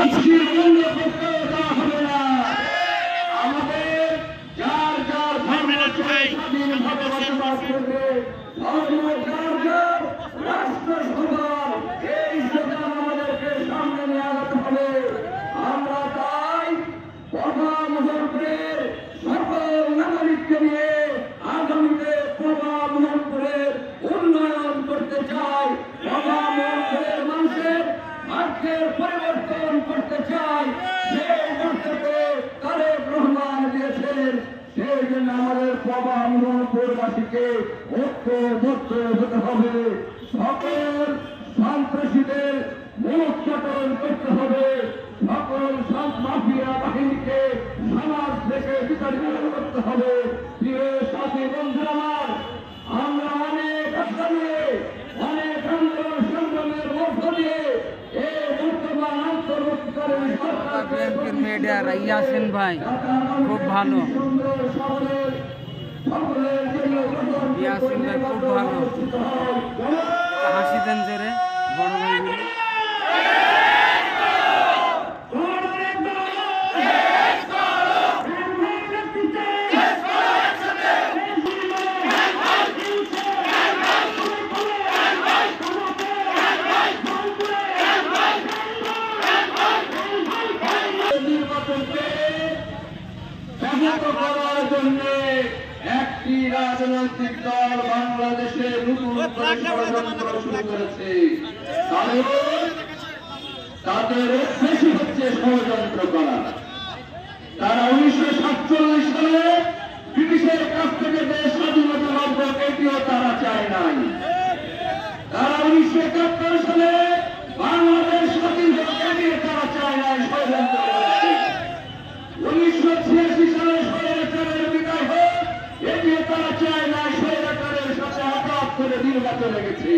রাষ্ট্রীয় মূল্য প্রত্যয় দেওয়া হবে না। আমাদের যার যার স্বাধীনভাবে বসবাস করবে, যার যার রাষ্ট্র সবার এই স্লোগান আমাদেরকে সামনে নিয়ে আনতে হবে। আমরা তাই মোহনপুরের সকল নাগরিককে নিয়ে আগামীতে মোহনপুরের উন্নয়ন করতে চাই। মোহনপুরের মানুষের ভাগ্যের পরিবর্তন করতে চাই। সেই মূর্তিতে তারেক রহমান দিয়েছেন। সেই জন্য আমাদের মোহনপুরবাসীকে ঐক্যবদ্ধ হতে হবে। সকল সন্ত্রাসীদের মূলোৎপাটন করতে হবে। সকল মাফিয়া বাহিনীকে সমাজ থেকে বিতাড়িত করতে হবে। প্রিয় সাথী বন্ধুরা আমার, আমরা অনেক আন্দোলন সংগ্রামের মধ্য দিয়ে এই বর্তমান অন্তর্বর্তীকালীন বিএনপির মিডিয়ার ইয়াসিন ভাই খুব ভালো, ইয়াসিন ভাই খুব ভালো, হাসি দেন জোরে বড় ভাই। করার জন্য একটি রাজনৈতিক দল বাংলাদেশে নতুন ষড়যন্ত্র শুরু করেছে। তাদের বেশি হচ্ছে ষড়যন্ত্র করা। তারা 1947 সালে ব্রিটিশের কাছ থেকে দেশ স্বাধীনতা লাভ এটিও তারা চায় নাই। তারা 1971 সালে বাংলাদেশ স্বাধীন হোক এটিও তারা চায় নাই, ষড়যন্ত্র করেছে। 1986 সালে স্বৈরাচারের বিদায় হোক এটিও তারা চায় নাই, স্বৈরাচারের সাথে আঘাত করে নির্বাচনে গেছে।